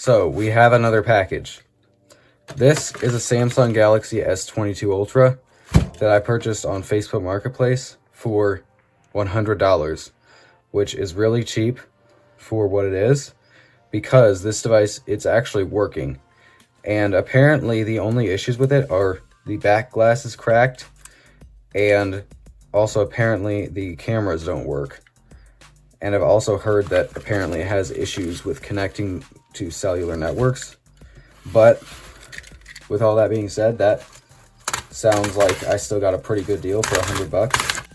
So we have another package. This is a Samsung Galaxy S22 Ultra that I purchased on Facebook Marketplace for $100, which is really cheap for what it is, because this device, it's actually working. And apparently the only issues with it are the back glass is cracked, and also apparently the cameras don't work. And I've also heard that apparently it has issues with connecting to cellular networks. But with all that being said, that sounds like I still got a pretty good deal for $100.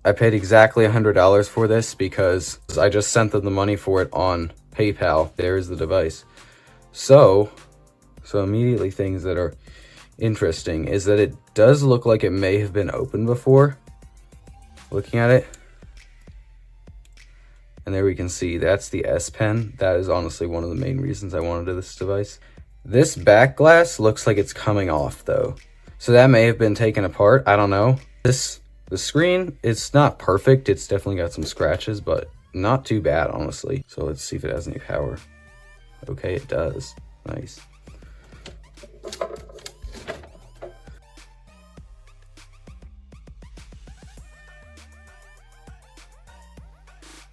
I paid exactly $100 for this because I just sent them the money for it on PayPal. There's the device. So immediately things that are interesting is that it does look like it may have been opened before. Looking at it, and there we can see that's the S Pen. That is honestly one of the main reasons I wanted this device. This back glass looks like it's coming off though, so that may have been taken apart. I don't know. The screen, it's not perfect. It's definitely got some scratches, but not too bad honestly. So let's see if it has any power. Okay, it does. Nice.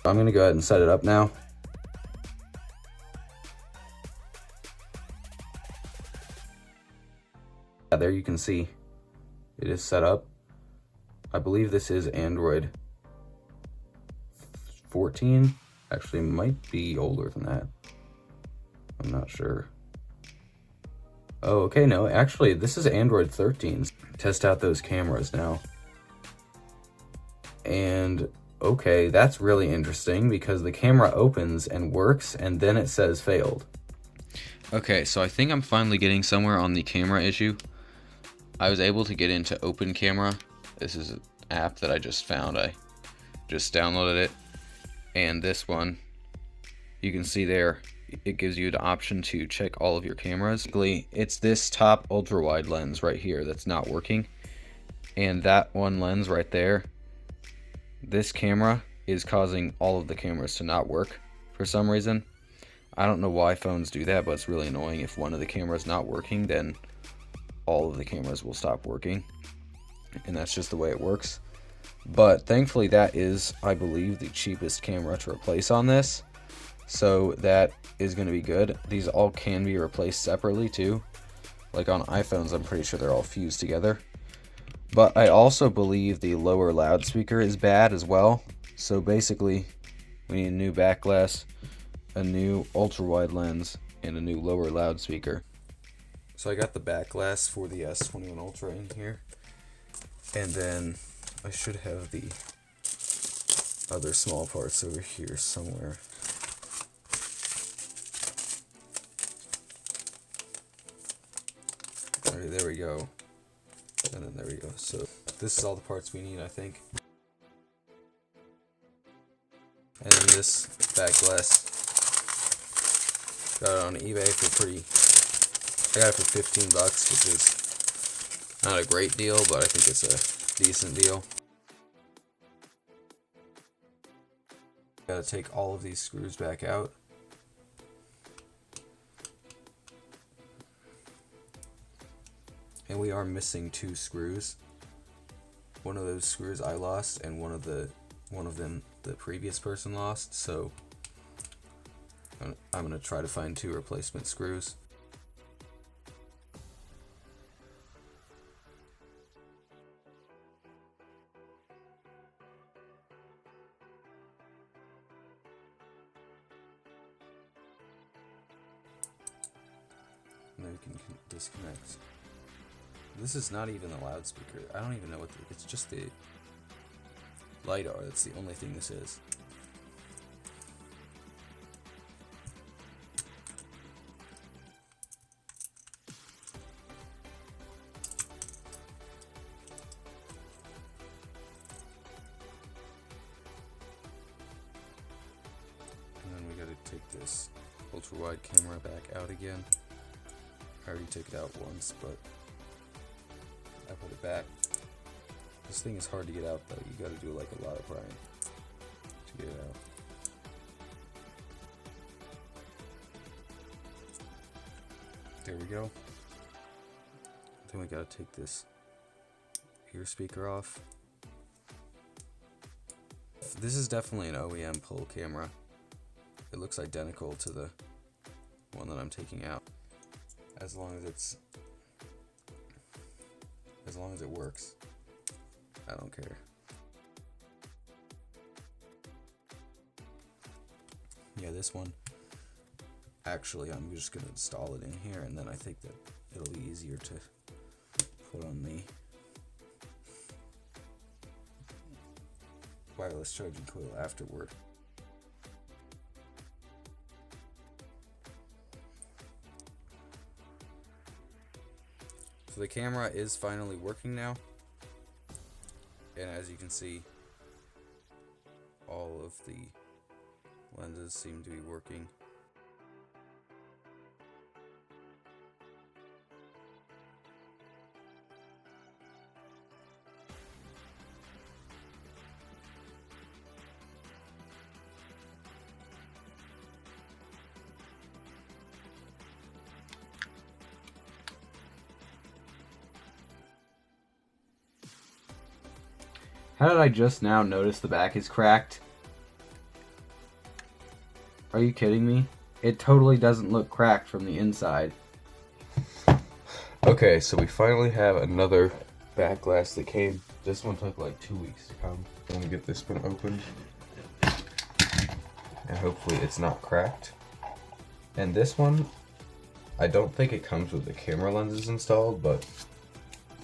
I'm gonna go ahead and set it up now. There you can see it is set up. I believe this is Android 14. Actually, might be older than that. I'm not sure. Oh, okay, no, actually, this is Android 13. Test out those cameras now. And okay, that's really interesting because the camera opens and works and then it says failed. Okay, so I think I'm finally getting somewhere on the camera issue. I was able to get into Open Camera. This is an app that I just found. I just downloaded it. And this one, you can see there, it gives you the option to check all of your cameras. It's this top ultra wide lens right here that's not working. And that one lens right there, this camera is causing all of the cameras to not work for some reason. I don't know why phones do that, but it's really annoying. If one of the cameras not working, then all of the cameras will stop working. And that's just the way it works. But thankfully that is, I believe, the cheapest camera to replace on this. So that is going to be good. These all can be replaced separately too. Like on iPhones, I'm pretty sure they're all fused together. But I also believe the lower loudspeaker is bad as well. So basically, we need a new back glass, a new ultra-wide lens, and a new lower loudspeaker. So I got the back glass for the S21 Ultra in here. And then I should have the other small parts over here somewhere. Alright, there we go. And then there we go. So this is all the parts we need, I think. And then this back glass, got it on eBay for I got it for $15, which is not a great deal, but I think it's a decent deal. Gotta take all of these screws back out. And we are missing 2 screws. One of those screws I lost, and one of them the previous person lost. So I'm gonna try to find 2 replacement screws. And then we can disconnect. This is not even the loudspeaker. I don't even know what it's just the LiDAR. That's the only thing this is. And then we gotta take this ultra wide camera back out again. I already took it out once, but I put it back. This thing is hard to get out though. You gotta do like a lot of prying to get it out. There we go. Then we gotta take this ear speaker off. This is definitely an OEM pull camera. It looks identical to the one that I'm taking out. As long as it works, I don't care. Yeah, this one, actually, I'm just gonna install it in here, and then I think that it'll be easier to put on the wireless charging coil afterward. So the camera is finally working now, and as you can see, all of the lenses seem to be working. How did I just now notice the back is cracked? Are you kidding me? It totally doesn't look cracked from the inside. Okay, so we finally have another back glass that came. This one took like 2 weeks to come. I'm gonna get this one opened. And hopefully it's not cracked. And this one, I don't think it comes with the camera lenses installed, but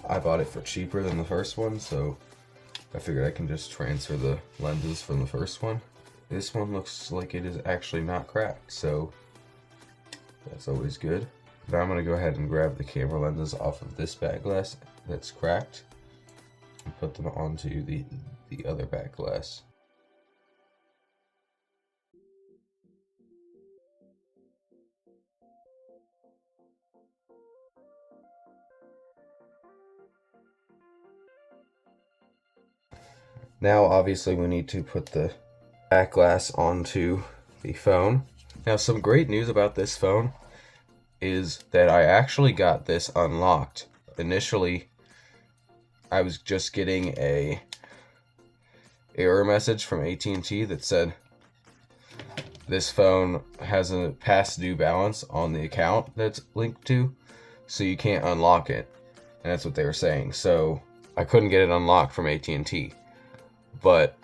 I bought it for cheaper than the first one, so I figured I can just transfer the lenses from the first one. This one looks like it is actually not cracked, so that's always good. Now I'm going to go ahead and grab the camera lenses off of this back glass that's cracked and put them onto the other back glass. Now obviously we need to put the back glass onto the phone. Now some great news about this phone is that I actually got this unlocked. Initially, I was just getting a error message from AT&T that said this phone has a past due balance on the account that's linked to, so you can't unlock it. And that's what they were saying. So I couldn't get it unlocked from AT&T. But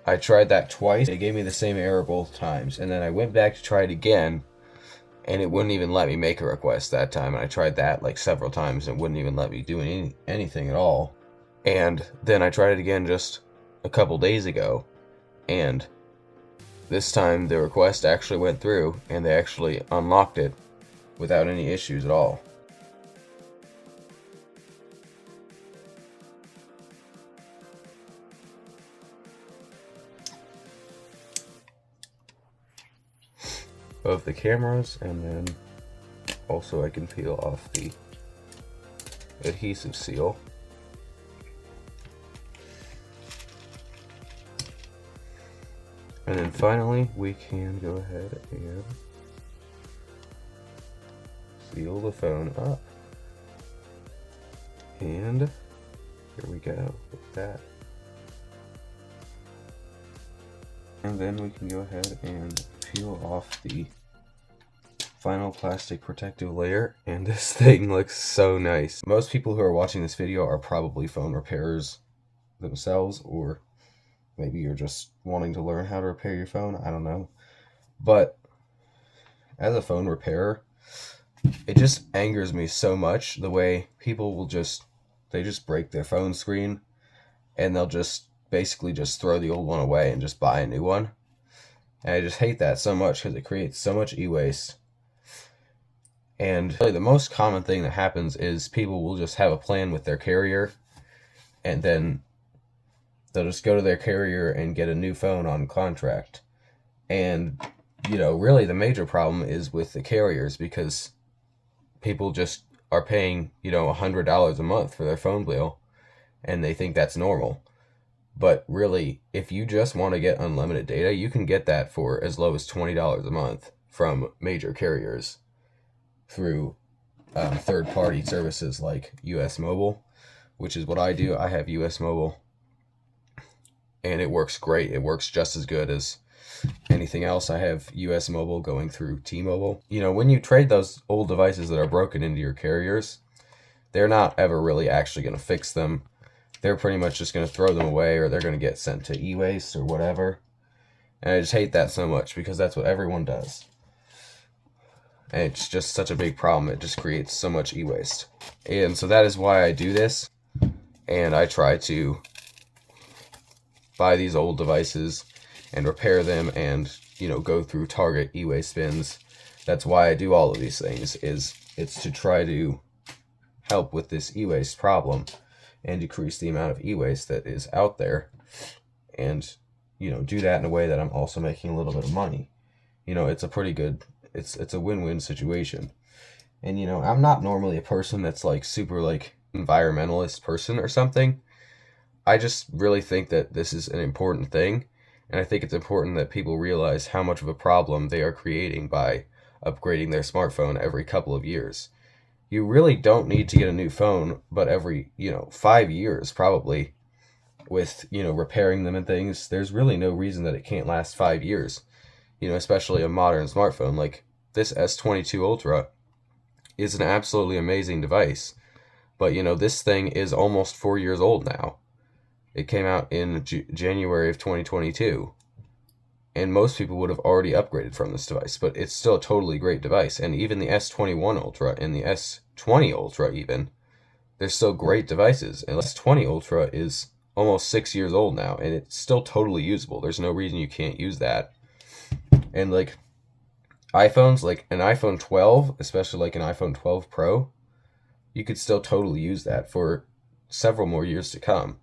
I tried that twice. It gave me the same error both times. And then I went back to try it again, and it wouldn't even let me make a request that time. And I tried that like several times, and it wouldn't even let me do anything at all. And then I tried it again just a couple days ago, and this time the request actually went through, and they actually unlocked it without any issues at all. Of the cameras, and then also I can peel off the adhesive seal. And then finally we can go ahead and seal the phone up. And here we go with that. And then we can go ahead and peel off the final plastic protective layer, and this thing looks so nice. Most people who are watching this video are probably phone repairers themselves, or maybe you're just wanting to learn how to repair your phone, I don't know. But as a phone repairer, it just angers me so much the way people will just break their phone screen, and they'll just basically just throw the old one away and just buy a new one. And I just hate that so much because it creates so much e-waste. And really the most common thing that happens is people will just have a plan with their carrier, and then they'll just go to their carrier and get a new phone on contract. And, you know, really the major problem is with the carriers, because people just are paying, you know, $100 a month for their phone bill, and they think that's normal. But really, if you just want to get unlimited data, you can get that for as low as $20 a month from major carriers. through third-party services like US Mobile, which is what I do. I have US Mobile, and it works great. It works just as good as anything else. I have US Mobile going through T-Mobile. You know, when you trade those old devices that are broken into your carriers, they're not ever really actually going to fix them. They're pretty much just going to throw them away, or they're going to get sent to e-waste or whatever. And I just hate that so much because that's what everyone does. And it's just such a big problem. It just creates so much e-waste. And so that is why I do this. And I try to buy these old devices and repair them and, you know, go through Target e-waste bins. That's why I do all of these things, it's to try to help with this e-waste problem and decrease the amount of e-waste that is out there, and, you know, do that in a way that I'm also making a little bit of money. You know, it's a pretty good, it's a win-win situation. And, you know, I'm not normally a person that's like super like environmentalist person or something. I just really think that this is an important thing, and I think it's important that people realize how much of a problem they are creating by upgrading their smartphone every couple of years. You really don't need to get a new phone, but every, 5 years probably, with, repairing them and things. There's really no reason that it can't last 5 years, especially a modern smartphone. Like this S22 Ultra is an absolutely amazing device, but, this thing is almost 4 years old now. It came out in January of 2022, and most people would have already upgraded from this device, but it's still a totally great device. And even the S21 Ultra and the S20 Ultra even, they're still great devices. And S20 Ultra is almost 6 years old now, and it's still totally usable. There's no reason you can't use that. And like iPhones, like an iPhone 12, especially like an iPhone 12 Pro, you could still totally use that for several more years to come.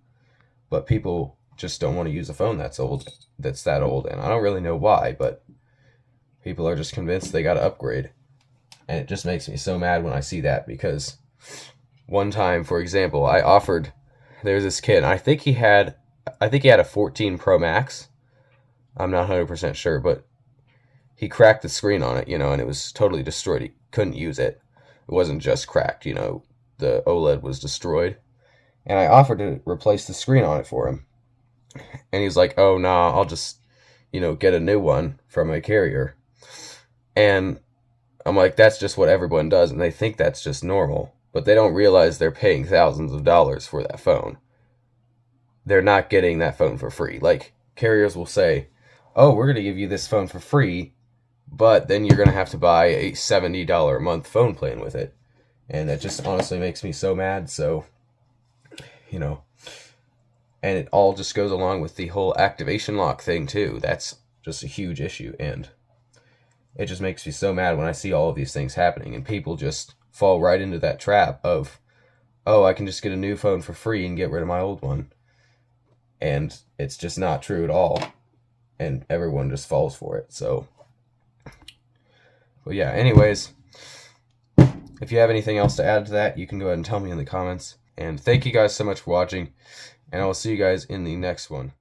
But people just don't want to use a phone that's that old, and I don't really know why, but people are just convinced they got to upgrade. And it just makes me so mad when I see that, because one time, for example, there's this kid, I think he had a 14 Pro Max. I'm not 100% sure, but he cracked the screen on it, and it was totally destroyed. He couldn't use it. It wasn't just cracked, the OLED was destroyed. And I offered to replace the screen on it for him. And he's like, oh, nah, I'll just, get a new one from a carrier. And I'm like, that's just what everyone does, and they think that's just normal. But they don't realize they're paying thousands of dollars for that phone. They're not getting that phone for free. Like, carriers will say, oh, we're going to give you this phone for free, but then you're going to have to buy a $70 a month phone plan with it. And that just honestly makes me so mad, so... and it all just goes along with the whole activation lock thing too. That's just a huge issue, and it just makes me so mad when I see all of these things happening, and people just fall right into that trap of, oh, I can just get a new phone for free and get rid of my old one. And it's just not true at all, and everyone just falls for it. So, but yeah, anyways, if you have anything else to add to that, you can go ahead and tell me in the comments. And thank you guys so much for watching, and I will see you guys in the next one.